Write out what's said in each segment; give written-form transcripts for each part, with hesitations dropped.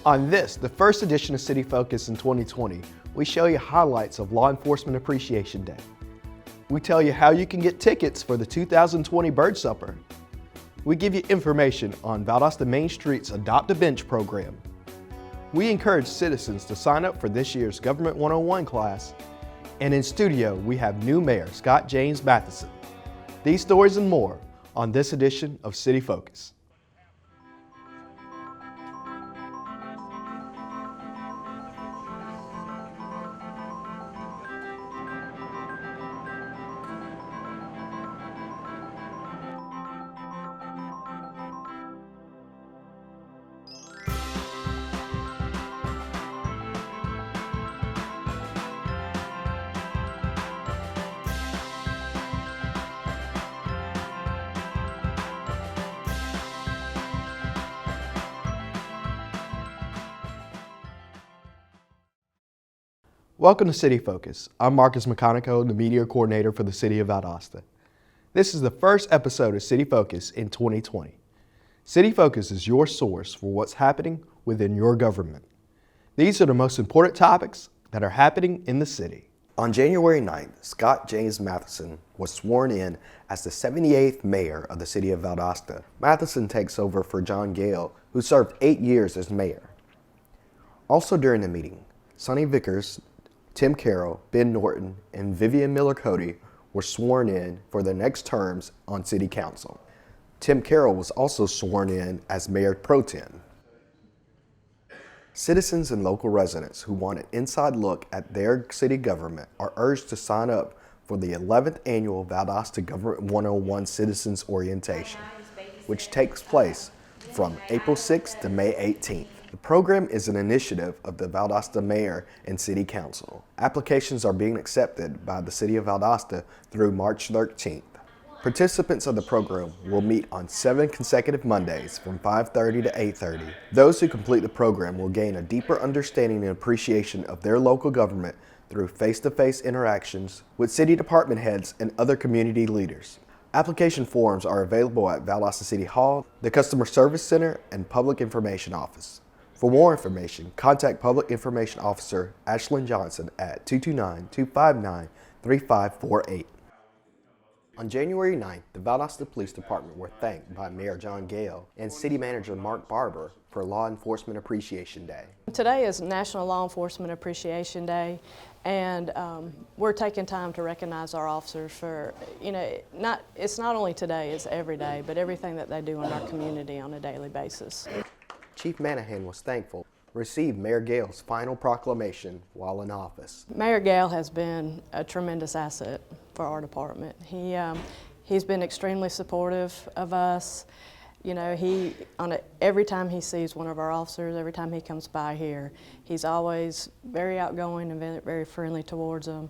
On this, the first edition of City Focus in 2020, we show you highlights of Law Enforcement Appreciation Day. We tell you how you can get tickets for the 2020 Bird Supper. We give you information on Valdosta Main Street's Adopt a Bench program. We encourage citizens to sign up for this year's Government 101 class. And in studio, we have new Mayor Scott James Matheson. These stories and more on this edition of City Focus. Welcome to City Focus. I'm Marcus McConico, the media coordinator for the City of Valdosta. This is the first episode of City Focus in 2020. City Focus is your source for what's happening within your government. These are the most important topics that are happening in the city. On January 9th, Scott James Matheson was sworn in as the 78th mayor of the City of Valdosta. Matheson takes over for John Gale, who served 8 years as mayor. Also during the meeting, Sonny Vickers, Tim Carroll, Ben Norton, and Vivian Miller-Cody were sworn in for their next terms on City Council. Tim Carroll was also sworn in as Mayor Pro Tem. Citizens and local residents who want an inside look at their city government are urged to sign up for the 11th Annual Valdosta Government 101 Citizens Orientation, which takes place from April 6th to May 18th. The program is an initiative of the Valdosta Mayor and City Council. Applications are being accepted by the City of Valdosta through March 13th. Participants of the program will meet on 7 consecutive Mondays from 5:30 to 8:30. Those who complete the program will gain a deeper understanding and appreciation of their local government through face-to-face interactions with city department heads and other community leaders. Application forms are available at Valdosta City Hall, the Customer Service Center, and Public Information Office. For more information, contact Public Information Officer Ashlyn Johnson at 229-259-3548. On January 9th, the Valdosta Police Department were thanked by Mayor John Gale and City Manager Mark Barber for Law Enforcement Appreciation Day. Today is National Law Enforcement Appreciation Day, and we're taking time to recognize our officers for, it's not only today, it's every day, but everything that they do in our community on a daily basis. Chief Manahan was thankful, received Mayor Gale's final proclamation while in office. Mayor Gale has been a tremendous asset for our department. He's been extremely supportive of us. Every time he sees one of our officers, every time he comes by here, he's always very outgoing and very friendly towards them.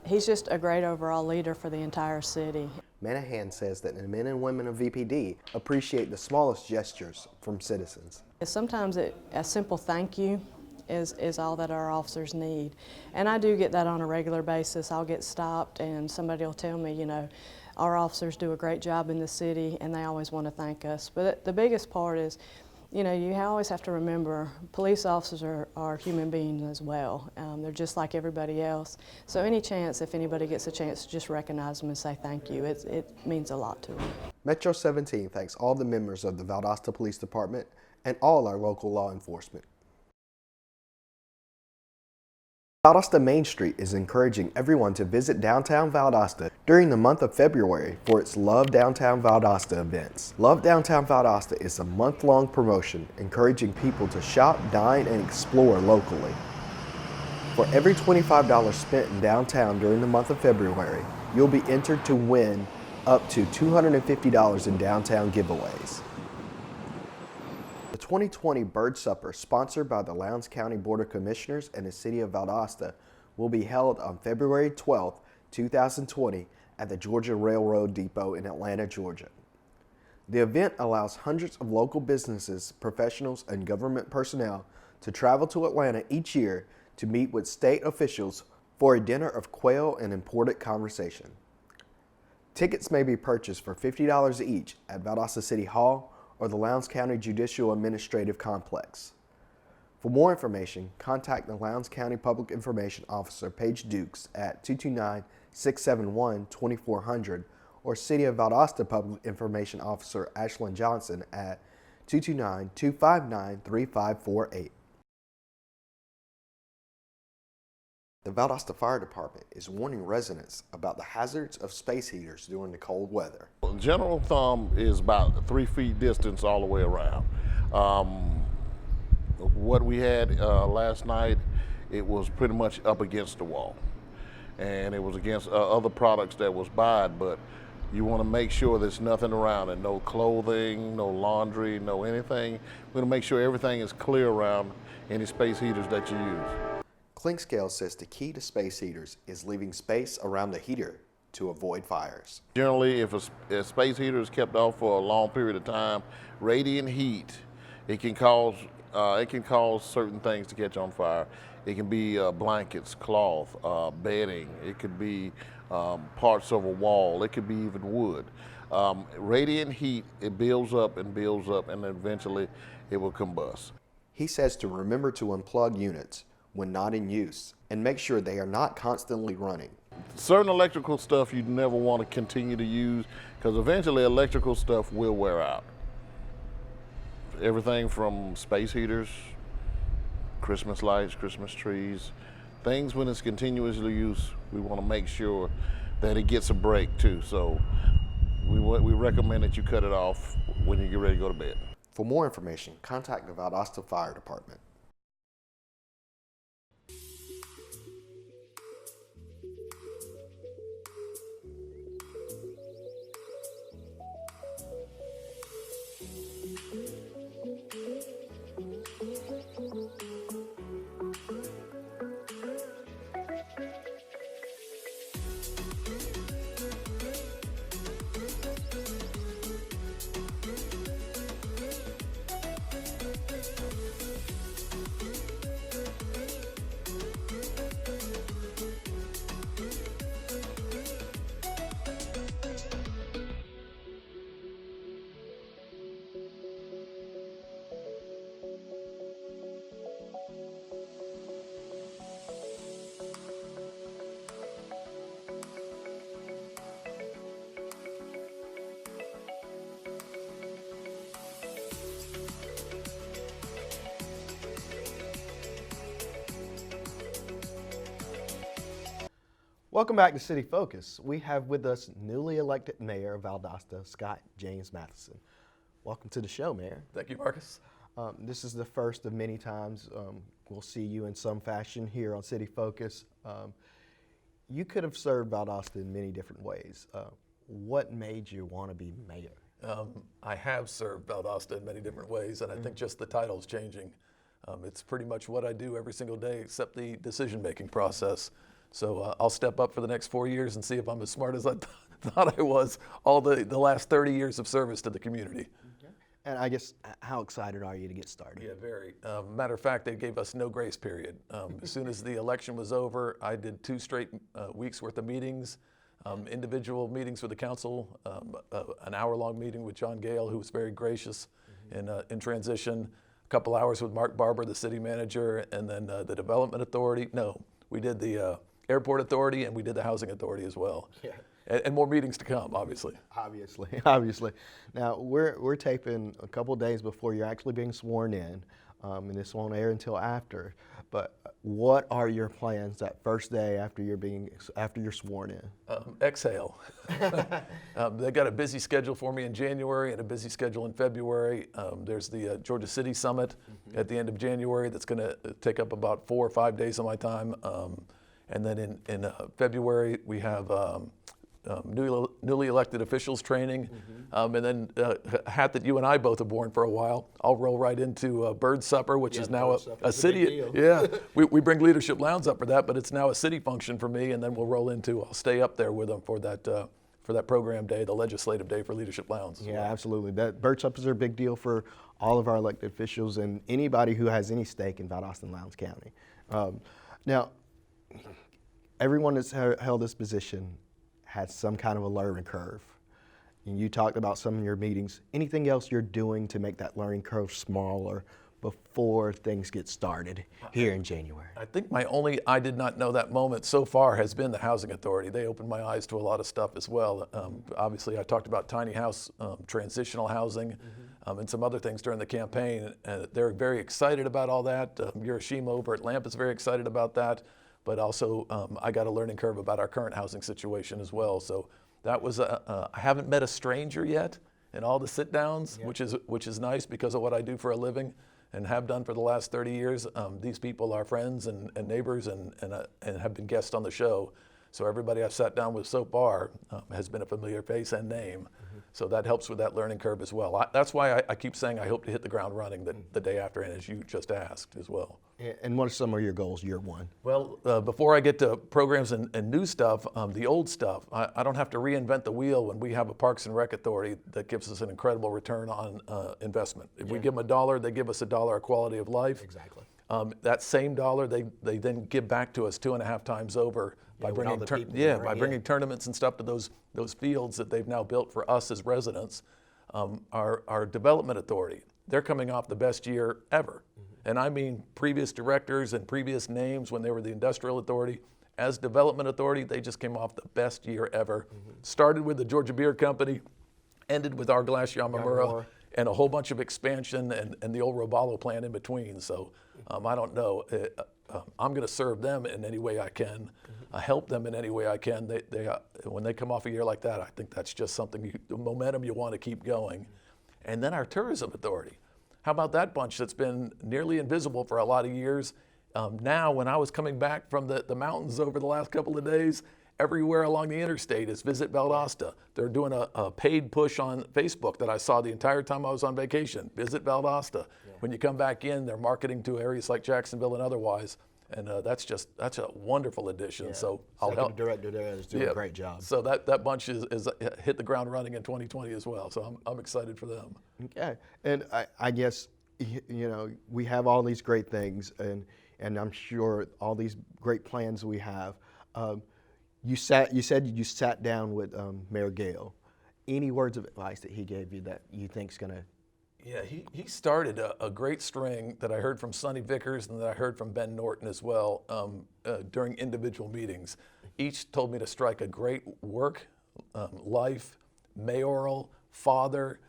He's just a great overall leader for the entire city. Manahan says that the men and women of VPD appreciate the smallest gestures from citizens. Sometimes a simple thank you is all that our officers need. And I do get that on a regular basis. I'll get stopped and somebody will tell me, our officers do a great job in the city and they always want to thank us. But the biggest part is, you always have to remember police officers are human beings as well. They're just like everybody else. So if anybody gets a chance to just recognize them and say thank you, it means a lot to them. Metro 17 thanks all the members of the Valdosta Police Department and all our local law enforcement. Valdosta Main Street is encouraging everyone to visit downtown Valdosta during the month of February for its Love Downtown Valdosta events. Love Downtown Valdosta is a month-long promotion encouraging people to shop, dine, and explore locally. For every $25 spent in downtown during the month of February, you'll be entered to win up to $250 in downtown giveaways. The 2020 Bird Supper, sponsored by the Lowndes County Board of Commissioners and the City of Valdosta, will be held on February 12, 2020 at the Georgia Railroad Depot in Atlanta, Georgia. The event allows hundreds of local businesses, professionals, and government personnel to travel to Atlanta each year to meet with state officials for a dinner of quail and imported conversation. Tickets may be purchased for $50 each at Valdosta City Hall or the Lowndes County Judicial Administrative Complex. For more information, contact the Lowndes County Public Information Officer Paige Dukes at 229-671-2400 or City of Valdosta Public Information Officer Ashlyn Johnson at 229-259-3548. The Valdosta Fire Department is warning residents about the hazards of space heaters during the cold weather. General thumb is about 3 feet distance all the way around. What we had last night, it was pretty much up against the wall, and it was against other products that was by it, but you want to make sure there's nothing around it, no clothing, no laundry, no anything. We're going to make sure everything is clear around any space heaters that you use. Clinkscale says the key to space heaters is leaving space around the heater to avoid fires. Generally, if a space heater is kept off for a long period of time, radiant heat, it can cause certain things to catch on fire. It can be blankets, cloth, bedding. It could be parts of a wall. It could be even wood. Radiant heat, it builds up, and eventually it will combust. He says to remember to unplug units when not in use and make sure they are not constantly running. Certain electrical stuff you never want to continue to use because eventually electrical stuff will wear out. Everything from space heaters, Christmas lights, Christmas trees, things when it's continuously used, we want to make sure that it gets a break too. So we recommend that you cut it off when you get ready to go to bed. For more information, contact the Valdosta Fire Department. Welcome back to City Focus. We have with us newly elected Mayor of Valdosta, Scott James Matheson. Welcome to the show, Mayor. Thank you, Marcus. This is the first of many times we'll see you in some fashion here on City Focus. You could have served Valdosta in many different ways. What made you want to be mayor? I have served Valdosta in many different ways, and I think just the title's changing. It's pretty much what I do every single day except the decision-making process. So I'll step up for the next 4 years and see if I'm as smart as I thought I was all the last 30 years of service to the community. Okay. And I guess, how excited are you to get started? Yeah, very. Matter of fact, they gave us no grace period. As soon as the election was over, I did 2 straight weeks worth of meetings, individual meetings with the council, an hour-long meeting with John Gale, who was very gracious in transition, a couple hours with Mark Barber, the city manager, and then the development authority. No, we did the Airport Authority, and we did the Housing Authority as well. Yeah. And more meetings to come, obviously. Obviously. Now, we're taping a couple days before you're actually being sworn in, and this won't air until after. But what are your plans that first day after you're sworn in? Exhale. They got a busy schedule for me in January and a busy schedule in February. There's the Georgia City Summit at the end of January that's going to take up about 4 or 5 days of my time. And then in February, we have newly elected officials training. And then a hat that you and I both have worn for a while. I'll roll right into Bird Supper, which is now a city. Yeah, we bring Leadership Lounge up for that, but it's now a city function for me. And then we'll roll into, I'll stay up there with them for that program day, the legislative day for Leadership Lounge. Yeah, absolutely. That Bird Suppers are a big deal for all of our elected officials and anybody who has any stake in Valdosta and Lowndes County. Now, everyone that's held this position had some kind of a learning curve. and you talked about some of your meetings. Anything else you're doing to make that learning curve smaller before things get started here in January? I think my only I did not know that moment so far has been the Housing Authority. They opened my eyes to a lot of stuff as well. Obviously, I talked about tiny house, transitional housing, and some other things during the campaign. They're very excited about all that. Hiroshima over at LAMP is very excited about that. But also, I got a learning curve about our current housing situation as well. So that was, I haven't met a stranger yet in all the sit downs, which is nice because of what I do for a living and have done for the last 30 years. These people are friends and neighbors and have been guests on the show. So everybody I've sat down with so far has been a familiar face and name. So that helps with that learning curve as well. That's why I keep saying I hope to hit the ground running the day after, and as you just asked as well. And what are some of your goals year one? Well, before I get to programs and new stuff, the old stuff, I don't have to reinvent the wheel when we have a Parks and Rec authority that gives us an incredible return on investment. If we give them $1, they give us $1 of quality of life. Exactly. That same dollar, they then give back to us 2.5 times over by bringing bringing tournaments and stuff to those fields that they've now built for us as residents. Our development authority, they're coming off the best year ever. And I mean previous directors and previous names when they were the industrial authority. As development authority, they just came off the best year ever. Started with the Georgia Beer Company, ended with our Glass Yamamura, and a whole bunch of expansion and the old Robalo plant in between. So I don't know. I'm going to serve them in any way I can, help them in any way I can. When they come off a year like that, I think that's just something, the momentum you want to keep going. And then our tourism authority. How about that bunch that's been nearly invisible for a lot of years? Now, when I was coming back from the mountains over the last couple of days, everywhere along the interstate is Visit Valdosta. They're doing a paid push on Facebook that I saw the entire time I was on vacation. Visit Valdosta. Yeah. When you come back in, they're marketing to areas like Jacksonville and otherwise. And that's a wonderful addition. Yeah. So I'll help. The director there is doing a great job. So that bunch is hit the ground running in 2020 as well. So I'm excited for them. Okay, and I guess we have all these great things, and I'm sure all these great plans we have. You said you sat down with Mayor Gale. Any words of advice that he gave you that you think's gonna? Yeah, he started a great string that I heard from Sonny Vickers and that I heard from Ben Norton as well during individual meetings. Each told me to strike a great work, life, mayoral, father,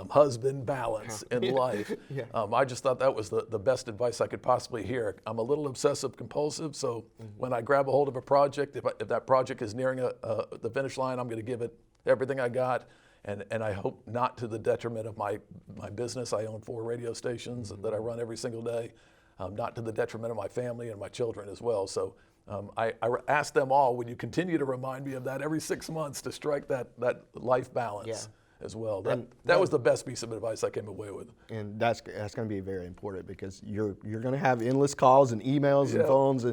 husband balance in life. Yeah. I just thought that was the best advice I could possibly hear. I'm a little obsessive compulsive, so when I grab a hold of a project, if that project is nearing the finish line, I'm going to give it everything I got. And I hope not to the detriment of my business. I own 4 radio stations that I run every single day, not to the detriment of my family and my children as well. So I ask them all, would you continue to remind me of that every 6 months to strike that life balance as well? That was the best piece of advice I came away with. And that's going to be very important because you're going to have endless calls and emails and phones.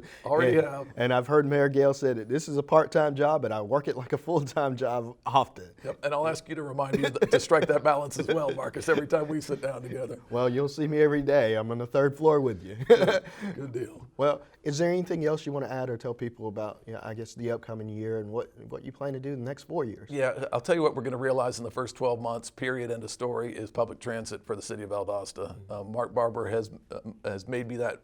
And I've heard Mayor Gale say that this is a part-time job, but I work it like a full-time job often. Yep. And I'll ask you to remind me to strike that balance as well, Marcus, every time we sit down together. Well, you'll see me every day. I'm on the 3rd floor with you. Good deal. Well, is there anything else you want to add or tell people about, I guess, the upcoming year and what you plan to do in the next 4 years? Yeah, I'll tell you what we're going to realize in the first 12 months, period, end of story, is public transit for the city of Valdosta. Mark Barber has made me that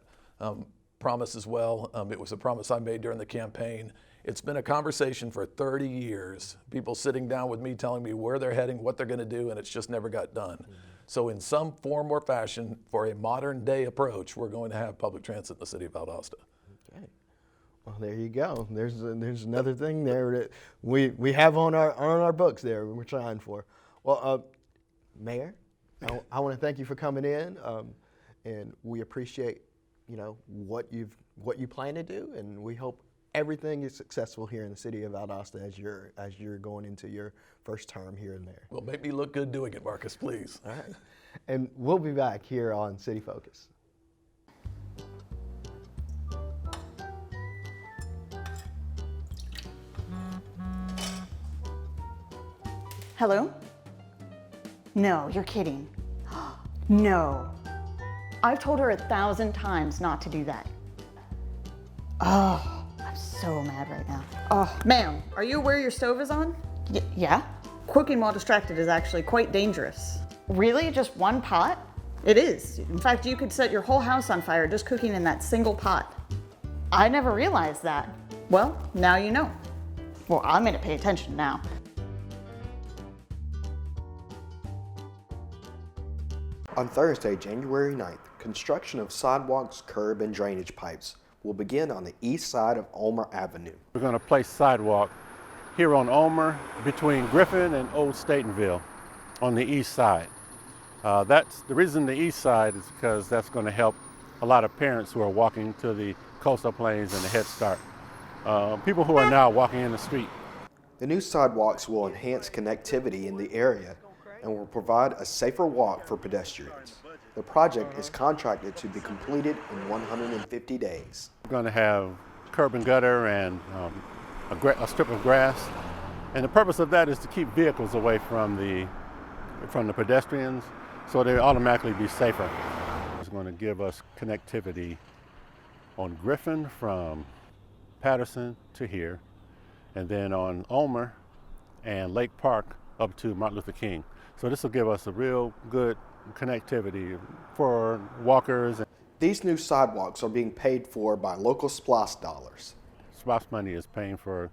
promise as well. It was a promise I made during the campaign. It's been a conversation for 30 years, people sitting down with me telling me where they're heading, what they're going to do, and it's just never got done. So in some form or fashion, for a modern day approach, we're going to have public transit in the city of Valdosta. Okay. Well, there you go. There's another thing there that we have on our books there we're trying for. Well, Mayor, I want to thank you for coming in, and we appreciate what you plan to do, and we hope everything is successful here in the city of Valdosta as you're going into your first term here and there. Well, make me look good doing it, Marcus, please. All right. And we'll be back here on City Focus. Hello? No, you're kidding. No. I've told her 1,000 times not to do that. Oh, I'm so mad right now. Oh, ma'am, are you aware your stove is on? Yeah? Cooking while distracted is actually quite dangerous. Really? Just one pot? It is. In fact, you could set your whole house on fire just cooking in that single pot. I never realized that. Well, now you know. Well, I'm gonna pay attention now. On Thursday, January 9th, construction of sidewalks, curb, and drainage pipes will begin on the east side of Ulmer Avenue. We're going to place sidewalk here on Ulmer between Griffin and Old Statenville on the east side. That's the reason the east side is because that's going to help a lot of parents who are walking to the coastal plains and the Head Start. People who are now walking in the street. The new sidewalks will enhance connectivity in the area and will provide a safer walk for pedestrians. The project is contracted to be completed in 150 days. We're going to have curb and gutter and a strip of grass. And the purpose of that is to keep vehicles away from the pedestrians so they automatically be safer. It's going to give us connectivity on Griffin from Patterson to here, and then on Ulmer and Lake Park up to Martin Luther King. So this will give us a real good connectivity for walkers. These new sidewalks are being paid for by local SPLOST dollars. SPLOST money is paying for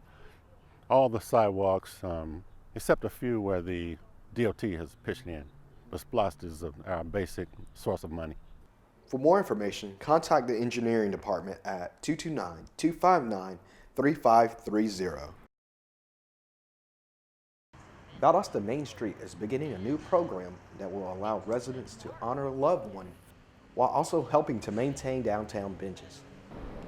all the sidewalks except a few where the DOT has pitched in. But SPLOST is our basic source of money. For more information, contact the engineering department at 229-259-3530. Valdosta Main Street is beginning a new program that will allow residents to honor a loved one while also helping to maintain downtown benches.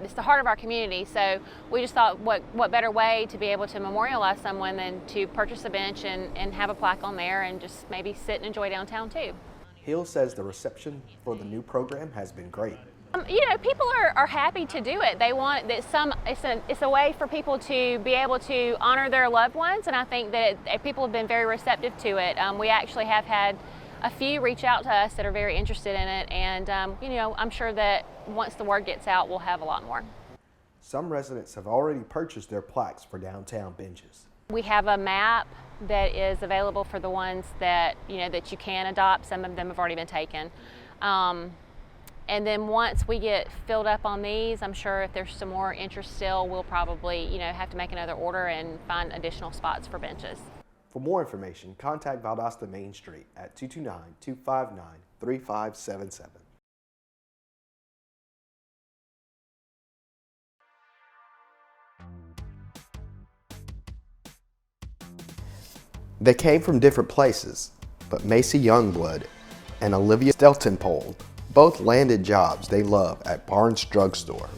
It's the heart of our community, so we just thought what better way to be able to memorialize someone than to purchase a bench and have a plaque on there and just maybe sit and enjoy downtown too. Hill says the reception for the new program has been great. You know, people are happy to do it. They want that it's a way for people to be able to honor their loved ones, and I think that people have been very receptive to it. We actually have had a few reach out to us that are very interested in it, and you know, I'm sure that once the word gets out, we'll have a lot more. Some residents have already purchased their plaques for downtown benches. We have a map that is available for the ones that that you can adopt. Some of them have already been taken. And then once we get filled up on these, I'm sure if there's some more interest still, we'll probably have to make another order and find additional spots for benches. For more information, contact Valdosta Main Street at 229-259-3577. They came from different places, but Macy Youngblood and Olivia Steltenpold both landed jobs they love at Barnes Drugstore.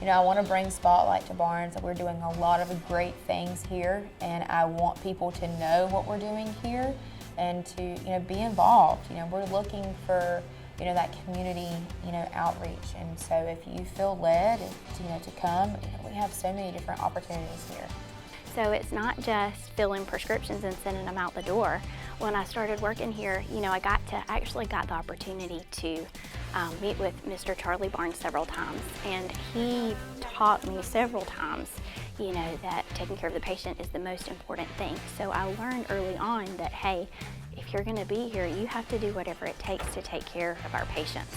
I want to bring spotlight to Barnes. We're doing a lot of great things here, and I want people to know what we're doing here and to be involved. We're looking for that community outreach, and so if you feel led to come, we have so many different opportunities here. So it's not just filling prescriptions and sending them out the door. When I started working here, I actually got the opportunity to meet with Mr. Charlie Barnes several times, and he taught me several times, that taking care of the patient is the most important thing. So I learned early on that, hey, if you're gonna be here, you have to do whatever it takes to take care of our patients.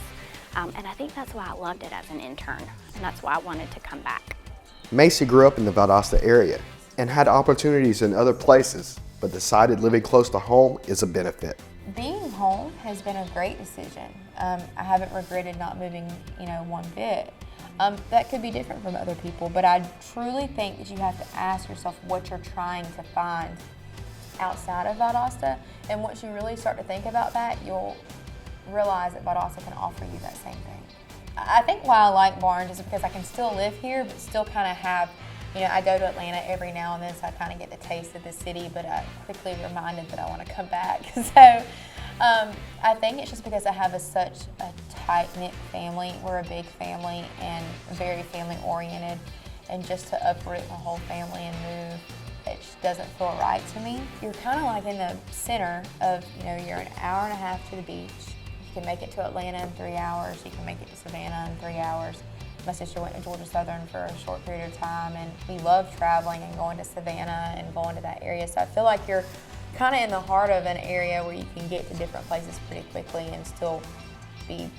And I think that's why I loved it as an intern, and that's why I wanted to come back. Macy grew up in the Valdosta area and had opportunities in other places, but decided living close to home is a benefit. Being home has been a great decision. I haven't regretted not moving, one bit. That could be different from other people, but I truly think that you have to ask yourself what you're trying to find outside of Valdosta, and once you really start to think about that, you'll realize that Valdosta can offer you that same thing. I think why I like Barnes is because I can still live here, but still kind of have, I go to Atlanta every now and then, so I kind of get the taste of the city, but I'm quickly reminded that I want to come back. So I think it's just because I have such a tight-knit family. We're a big family and very family-oriented, and just to uproot my whole family and move, it just doesn't feel right to me. You're kind of like in the center of, you're an hour and a half to the beach. You can make it to Atlanta in 3 hours. You can make it to Savannah in 3 hours. My sister went to Georgia Southern for a short period of time, and we love traveling and going to Savannah and going to that area. So I feel like you're kind of in the heart of an area where you can get to different places pretty quickly and still be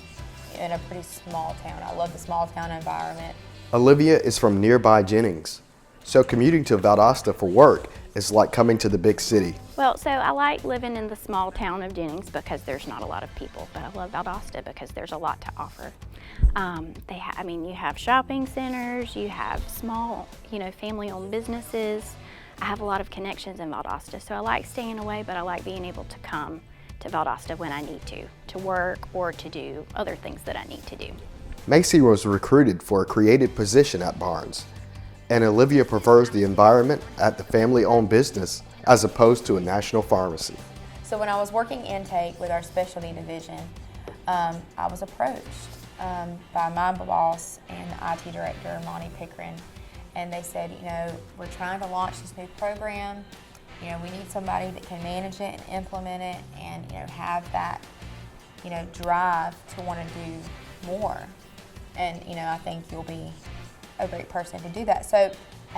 in a pretty small town. I love the small town environment. Olivia is from nearby Jennings, so commuting to Valdosta for work is like coming to the big city. Well, so I like living in the small town of Jennings because there's not a lot of people, but I love Valdosta because there's a lot to offer. You have shopping centers, you have small, family-owned businesses. I have a lot of connections in Valdosta, so I like staying away, but I like being able to come to Valdosta when I need to work or to do other things that I need to do. Macy was recruited for a creative position at Barnes, and Olivia prefers the environment at the family-owned business as opposed to a national pharmacy. So when I was working intake with our specialty division, I was approached by my boss and the IT director, Monty Pickering, and they said, we're trying to launch this new program. We need somebody that can manage it and implement it and, have that, drive to want to do more. And, I think you'll be a great person to do that. So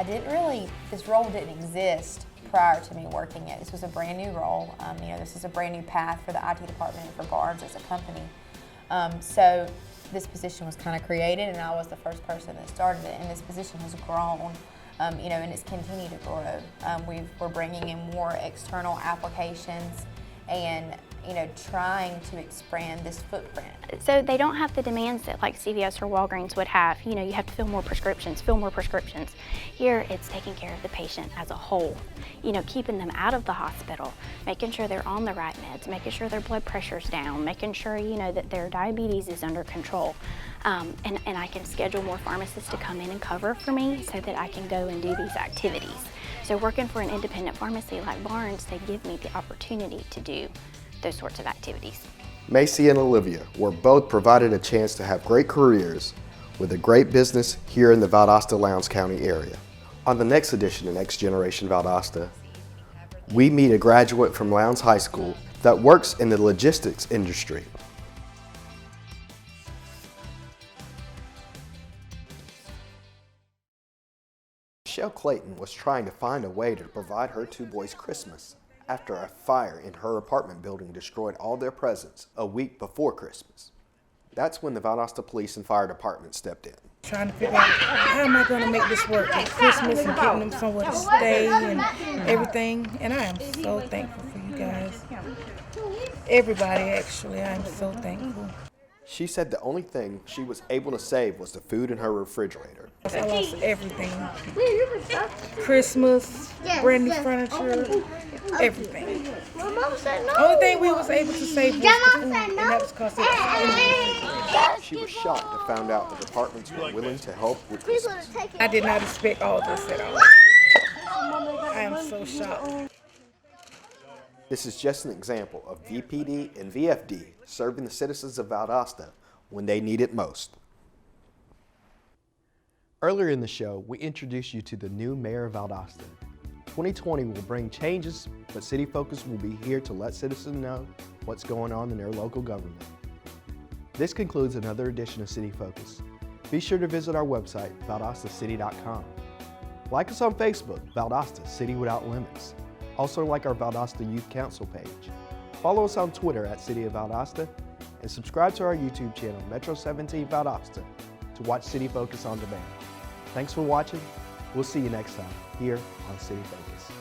this role didn't exist prior to me working it. This was a brand new role. This is a brand new path for the IT department and for Barnes as a company. So this position was kind of created, and I was the first person that started it, and this position has grown. And it's continued to grow. We're bringing in more external applications and, trying to expand this footprint. So they don't have the demands that like CVS or Walgreens would have. You have to fill more prescriptions. Here, it's taking care of the patient as a whole. Keeping them out of the hospital, making sure they're on the right meds, making sure their blood pressure's down, making sure, that their diabetes is under control. And I can schedule more pharmacists to come in and cover for me so that I can go and do these activities. So working for an independent pharmacy like Barnes, they give me the opportunity to do those sorts of activities. Macy and Olivia were both provided a chance to have great careers with a great business here in the Valdosta-Lowndes County area. On the next edition of Next Generation Valdosta, we meet a graduate from Lowndes High School that works in the logistics industry. Michelle Clayton was trying to find a way to provide her two boys Christmas after a fire in her apartment building destroyed all their presents a week before Christmas. That's when the Valdosta Police and Fire Department stepped in. Trying to figure out how am I going to make this work with Christmas and getting them somewhere to stay and everything. And I am so thankful for you guys. Everybody, actually, I am so thankful. She said the only thing she was able to save was the food in her refrigerator. I lost everything. Christmas, brand new furniture, everything. The only thing we was able to save was the food, and that was because it was in the refrigerator. She was shocked to find out the departments were willing to help with Christmas. I did not expect all this at all. I am so shocked. This is just an example of VPD and VFD serving the citizens of Valdosta when they need it most. Earlier in the show, we introduced you to the new mayor of Valdosta. 2020 will bring changes, but City Focus will be here to let citizens know what's going on in their local government. This concludes another edition of City Focus. Be sure to visit our website, valdostacity.com. Like us on Facebook, Valdosta City Without Limits. Also like our Valdosta Youth Council page. Follow us on Twitter at City of Valdosta, and subscribe to our YouTube channel, Metro 17 Valdosta, to watch City Focus on demand. Thanks for watching. We'll see you next time here on City Focus.